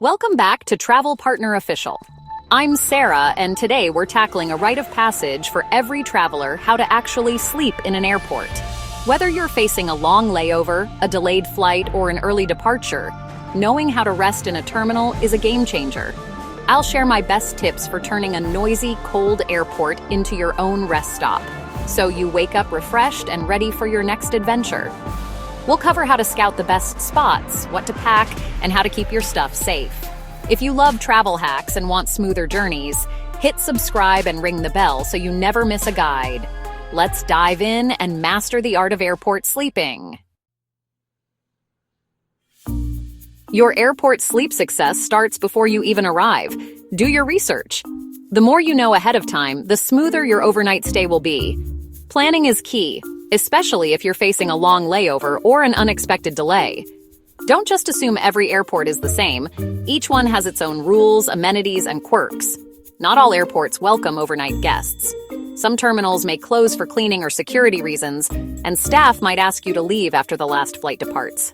Welcome back to Travel Partner Official. I'm Sarah, and today we're tackling a rite of passage for every traveler: how to actually sleep in an airport. Whether you're facing a long layover, a delayed flight, or an early departure, knowing how to rest in a terminal is a game changer. I'll share my best tips for turning a noisy, cold airport into your own rest stop, so you wake up refreshed and ready for your next adventure. We'll cover how to scout the best spots, what to pack, and how to keep your stuff safe. If you love travel hacks and want smoother journeys, hit subscribe and ring the bell so you never miss a guide. Let's dive in and master the art of airport sleeping. Your airport sleep success starts before you even arrive. Do your research. The more you know ahead of time, the smoother your overnight stay will be. Planning is key, especially if you're facing a long layover or an unexpected delay. Don't just assume every airport is the same. Each one has its own rules, amenities, and quirks. Not all airports welcome overnight guests. Some terminals may close for cleaning or security reasons, and staff might ask you to leave after the last flight departs.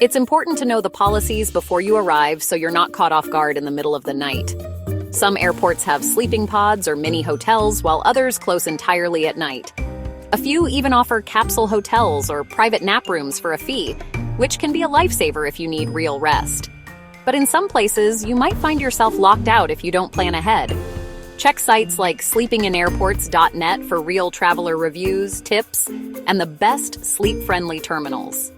It's important to know the policies before you arrive so you're not caught off guard in the middle of the night. Some airports have sleeping pods or mini hotels, while others close entirely at night. A few even offer capsule hotels or private nap rooms for a fee, which can be a lifesaver if you need real rest. But in some places, you might find yourself locked out if you don't plan ahead. Check sites like sleepinginairports.net for real traveler reviews, tips, and the best sleep-friendly terminals.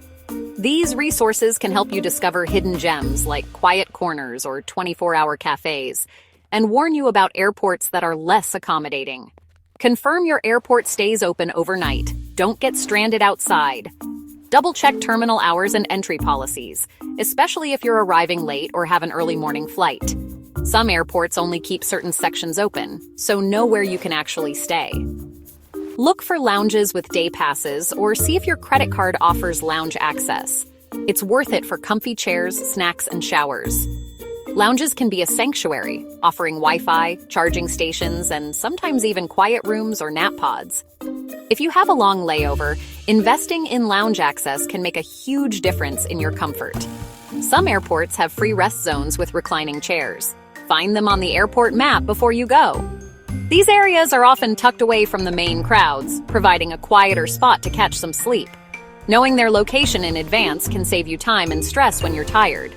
These resources can help you discover hidden gems like quiet corners or 24-hour cafes, and warn you about airports that are less accommodating. Confirm your airport stays open overnight. Don't get stranded outside. Double-check terminal hours and entry policies, especially if you're arriving late or have an early morning flight. Some airports only keep certain sections open, so know where you can actually stay. Look for lounges with day passes or see if your credit card offers lounge access. It's worth it for comfy chairs, snacks, and showers. Lounges can be a sanctuary, offering Wi-Fi, charging stations, and sometimes even quiet rooms or nap pods. If you have a long layover, investing in lounge access can make a huge difference in your comfort. Some airports have free rest zones with reclining chairs. Find them on the airport map before you go. These areas are often tucked away from the main crowds, providing a quieter spot to catch some sleep. Knowing their location in advance can save you time and stress when you're tired.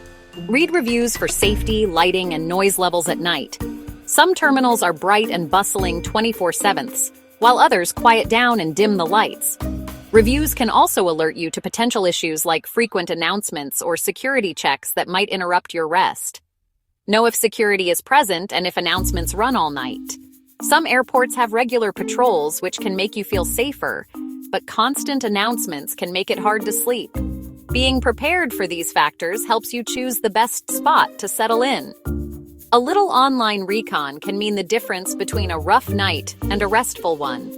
Read reviews for safety, lighting, and noise levels at night. Some terminals are bright and bustling 24/7, while others quiet down and dim the lights. Reviews can also alert you to potential issues like frequent announcements or security checks that might interrupt your rest. Know if security is present and if announcements run all night. Some airports have regular patrols, which can make you feel safer, but constant announcements can make it hard to sleep. Being prepared for these factors helps you choose the best spot to settle in. A little online recon can mean the difference between a rough night and a restful one.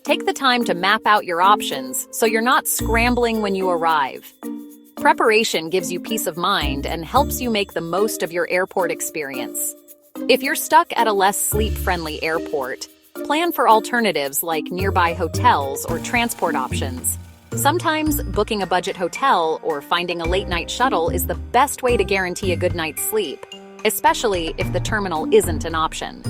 Take the time to map out your options so you're not scrambling when you arrive. Preparation gives you peace of mind and helps you make the most of your airport experience. If you're stuck at a less sleep-friendly airport, plan for alternatives like nearby hotels or transport options. Sometimes booking a budget hotel or finding a late-night shuttle is the best way to guarantee a good night's sleep, especially if the terminal isn't an option.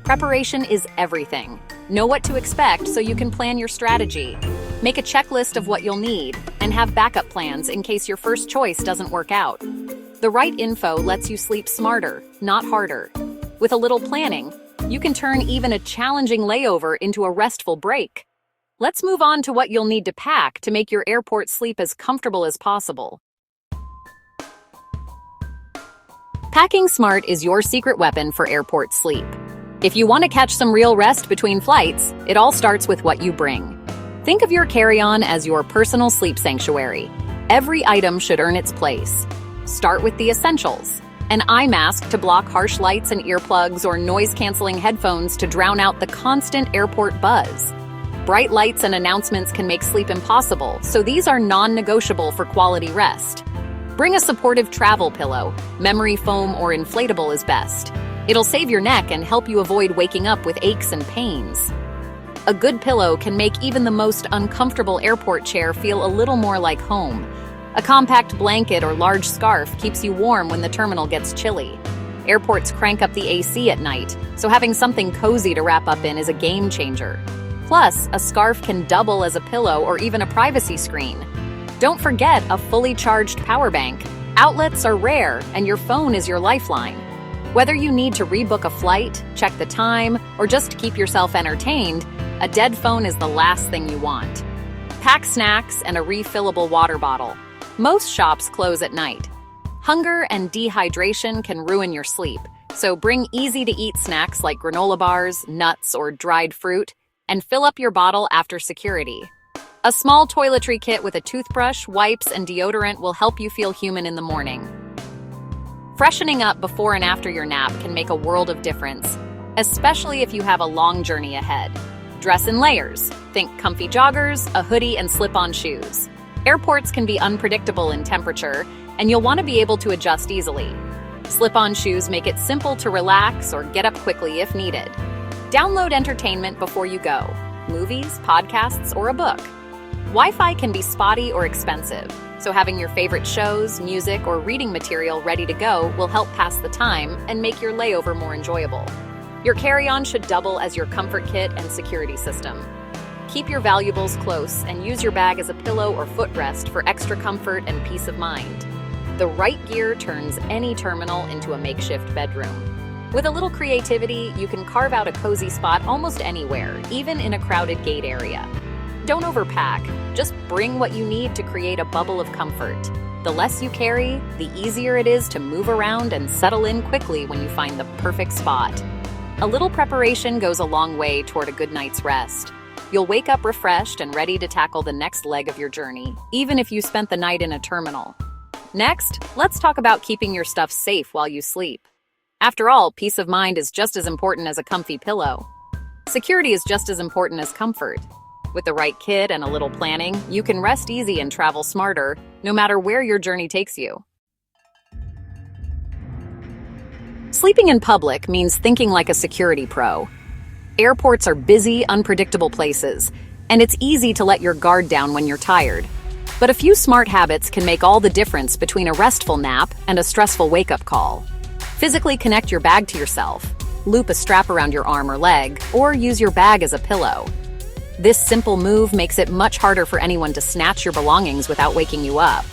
Preparation is everything. Know what to expect so you can plan your strategy. Make a checklist of what you'll need and have backup plans in case your first choice doesn't work out. The right info lets you sleep smarter, not harder. With a little planning, you can turn even a challenging layover into a restful break. Let's move on to what you'll need to pack to make your airport sleep as comfortable as possible. Packing smart is your secret weapon for airport sleep. If you want to catch some real rest between flights, it all starts with what you bring. Think of your carry-on as your personal sleep sanctuary. Every item should earn its place. Start with the essentials: an eye mask to block harsh lights and earplugs, or noise-canceling headphones to drown out the constant airport buzz. Bright lights and announcements can make sleep impossible, so these are non-negotiable for quality rest. Bring a supportive travel pillow. Memory foam or inflatable is best. It'll save your neck and help you avoid waking up with aches and pains. A good pillow can make even the most uncomfortable airport chair feel a little more like home. A compact blanket or large scarf keeps you warm when the terminal gets chilly. Airports crank up the AC at night, so having something cozy to wrap up in is a game changer. Plus, a scarf can double as a pillow or even a privacy screen. Don't forget a fully charged power bank. Outlets are rare, and your phone is your lifeline. Whether you need to rebook a flight, check the time, or just keep yourself entertained, a dead phone is the last thing you want. Pack snacks and a refillable water bottle. Most shops close at night. Hunger and dehydration can ruin your sleep, so bring easy-to-eat snacks like granola bars, nuts, or dried fruit, and fill up your bottle after security. A small toiletry kit with a toothbrush, wipes, and deodorant will help you feel human in the morning. Freshening up before and after your nap can make a world of difference, especially if you have a long journey ahead. Dress in layers. Think comfy joggers, a hoodie, and slip-on shoes. Airports can be unpredictable in temperature, and you'll want to be able to adjust easily. Slip-on shoes make it simple to relax or get up quickly if needed. Download entertainment before you go. Movies, podcasts, or a book. Wi-Fi can be spotty or expensive, so having your favorite shows, music, or reading material ready to go will help pass the time and make your layover more enjoyable. Your carry-on should double as your comfort kit and security system. Keep your valuables close and use your bag as a pillow or footrest for extra comfort and peace of mind. The right gear turns any terminal into a makeshift bedroom. With a little creativity, you can carve out a cozy spot almost anywhere, even in a crowded gate area. Don't overpack, just bring what you need to create a bubble of comfort. The less you carry, the easier it is to move around and settle in quickly when you find the perfect spot. A little preparation goes a long way toward a good night's rest. You'll wake up refreshed and ready to tackle the next leg of your journey, even if you spent the night in a terminal. Next, let's talk about keeping your stuff safe while you sleep. After all, peace of mind is just as important as a comfy pillow. Security is just as important as comfort. With the right kit and a little planning, you can rest easy and travel smarter, no matter where your journey takes you. Sleeping in public means thinking like a security pro. Airports are busy, unpredictable places, and it's easy to let your guard down when you're tired. But a few smart habits can make all the difference between a restful nap and a stressful wake-up call. Physically connect your bag to yourself, loop a strap around your arm or leg, or use your bag as a pillow. This simple move makes it much harder for anyone to snatch your belongings without waking you up.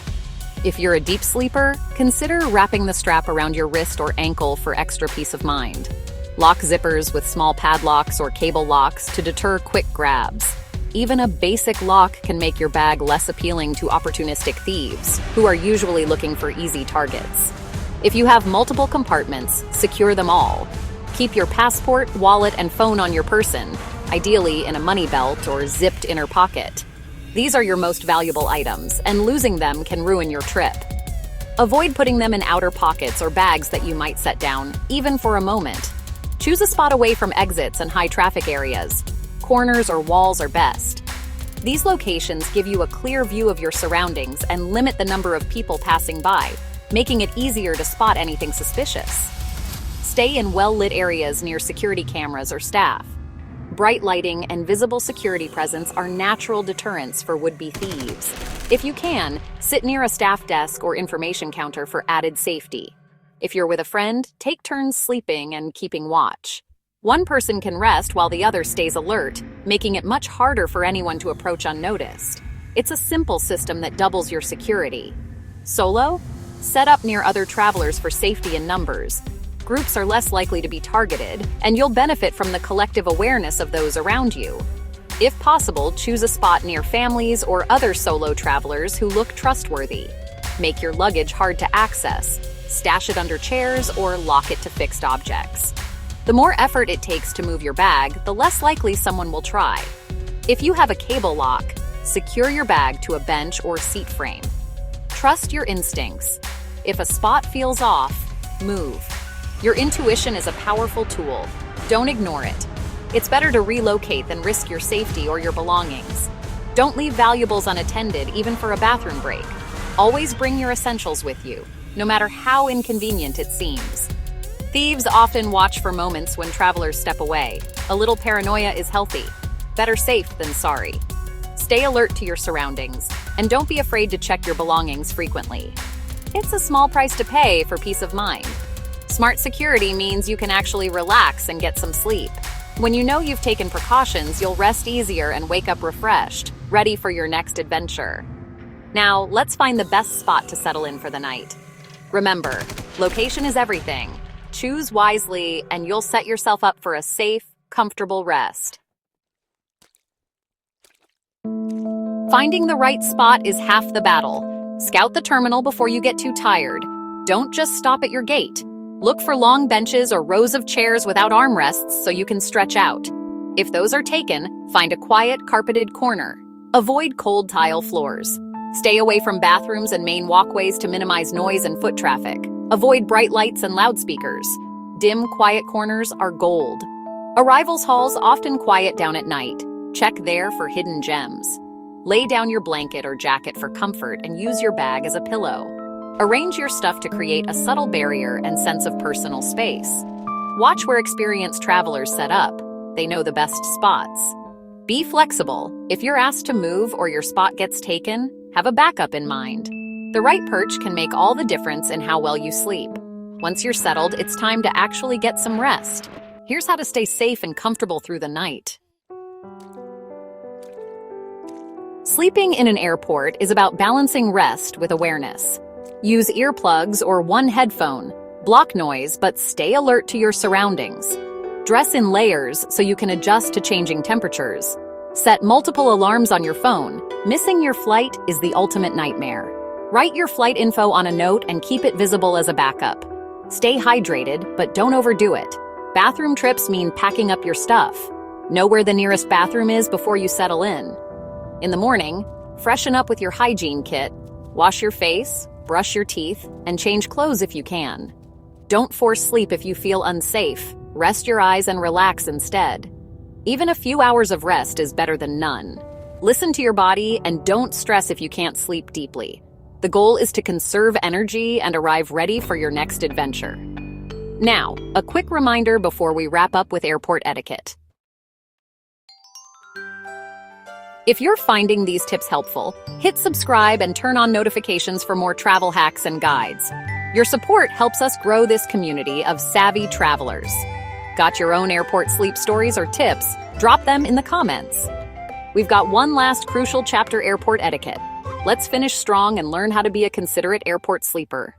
If you're a deep sleeper, consider wrapping the strap around your wrist or ankle for extra peace of mind. Lock zippers with small padlocks or cable locks to deter quick grabs. Even a basic lock can make your bag less appealing to opportunistic thieves, who are usually looking for easy targets. If you have multiple compartments, secure them all. Keep your passport, wallet, and phone on your person, ideally in a money belt or zipped inner pocket. These are your most valuable items, and losing them can ruin your trip. Avoid putting them in outer pockets or bags that you might set down, even for a moment. Choose a spot away from exits and high traffic areas. Corners or walls are best. These locations give you a clear view of your surroundings and limit the number of people passing by, making it easier to spot anything suspicious. Stay in well-lit areas near security cameras or staff. Bright lighting and visible security presence are natural deterrents for would-be thieves. If you can, sit near a staff desk or information counter for added safety. If you're with a friend, take turns sleeping and keeping watch. One person can rest while the other stays alert, making it much harder for anyone to approach unnoticed. It's a simple system that doubles your security. Solo? Set up near other travelers for safety in numbers. Groups are less likely to be targeted, and you'll benefit from the collective awareness of those around you. If possible, choose a spot near families or other solo travelers who look trustworthy. Make your luggage hard to access, stash it under chairs, or lock it to fixed objects. The more effort it takes to move your bag, the less likely someone will try. If you have a cable lock, secure your bag to a bench or seat frame. Trust your instincts. If a spot feels off, move. Your intuition is a powerful tool. Don't ignore it. It's better to relocate than risk your safety or your belongings. Don't leave valuables unattended, even for a bathroom break. Always bring your essentials with you, no matter how inconvenient it seems. Thieves often watch for moments when travelers step away. A little paranoia is healthy. Better safe than sorry. Stay alert to your surroundings. And don't be afraid to check your belongings frequently. It's a small price to pay for peace of mind. Smart security means you can actually relax and get some sleep. When you know you've taken precautions, you'll rest easier and wake up refreshed, ready for your next adventure. Now, let's find the best spot to settle in for the night. Remember, location is everything. Choose wisely, and you'll set yourself up for a safe, comfortable rest. Finding the right spot is half the battle. Scout the terminal before you get too tired. Don't just stop at your gate. Look for long benches or rows of chairs without armrests so you can stretch out. If those are taken, find a quiet, carpeted corner. Avoid cold tile floors. Stay away from bathrooms and main walkways to minimize noise and foot traffic. Avoid bright lights and loudspeakers. Dim, quiet corners are gold. Arrivals halls often quiet down at night. Check there for hidden gems. Lay down your blanket or jacket for comfort and use your bag as a pillow. Arrange your stuff to create a subtle barrier and sense of personal space. Watch where experienced travelers set up. They know the best spots. Be flexible. If you're asked to move or your spot gets taken, have a backup in mind. The right perch can make all the difference in how well you sleep. Once you're settled, it's time to actually get some rest. Here's how to stay safe and comfortable through the night. Sleeping in an airport is about balancing rest with awareness. Use earplugs or one headphone. Block noise, but stay alert to your surroundings. Dress in layers so you can adjust to changing temperatures. Set multiple alarms on your phone. Missing your flight is the ultimate nightmare. Write your flight info on a note and keep it visible as a backup. Stay hydrated, but don't overdo it. Bathroom trips mean packing up your stuff. Know where the nearest bathroom is before you settle in. In the morning, freshen up with your hygiene kit. Wash your face, brush your teeth, and change clothes if you can. Don't force sleep if you feel unsafe. Rest your eyes and relax instead. Even a few hours of rest is better than none. Listen to your body and don't stress if you can't sleep deeply. The goal is to conserve energy and arrive ready for your next adventure. Now, a quick reminder before we wrap up with airport etiquette. If you're finding these tips helpful, hit subscribe and turn on notifications for more travel hacks and guides. Your support helps us grow this community of savvy travelers. Got your own airport sleep stories or tips? Drop them in the comments. We've got one last crucial chapter: airport etiquette. Let's finish strong and learn how to be a considerate airport sleeper.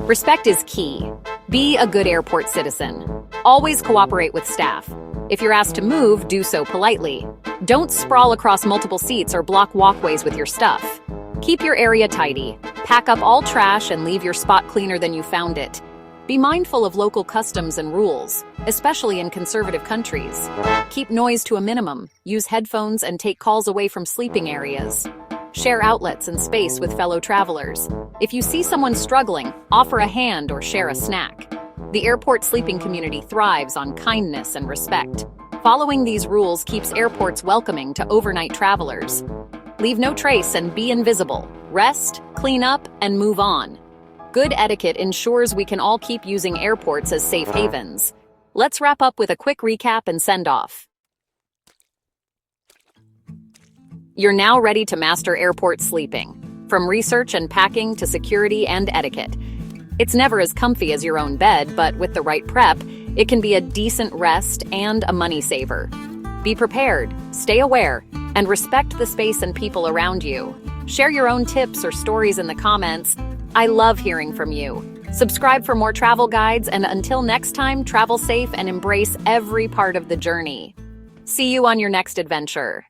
Respect is key. Be a good airport citizen. Always cooperate with staff. If you're asked to move, do so politely. Don't sprawl across multiple seats or block walkways with your stuff. Keep your area tidy. Pack up all trash and leave your spot cleaner than you found it. Be mindful of local customs and rules, especially in conservative countries. Keep noise to a minimum. Use headphones and take calls away from sleeping areas. Share outlets and space with fellow travelers. If you see someone struggling, offer a hand or share a snack. The airport sleeping community thrives on kindness and respect. Following these rules keeps airports welcoming to overnight travelers. Leave no trace and be invisible. Rest, clean up, and move on. Good etiquette ensures we can all keep using airports as safe havens. Let's wrap up with a quick recap and send off. You're now ready to master airport sleeping. From research and packing to security and etiquette. It's never as comfy as your own bed, but with the right prep, it can be a decent rest and a money saver. Be prepared, stay aware, and respect the space and people around you. Share your own tips or stories in the comments. I love hearing from you. Subscribe for more travel guides, and until next time, travel safe and embrace every part of the journey. See you on your next adventure.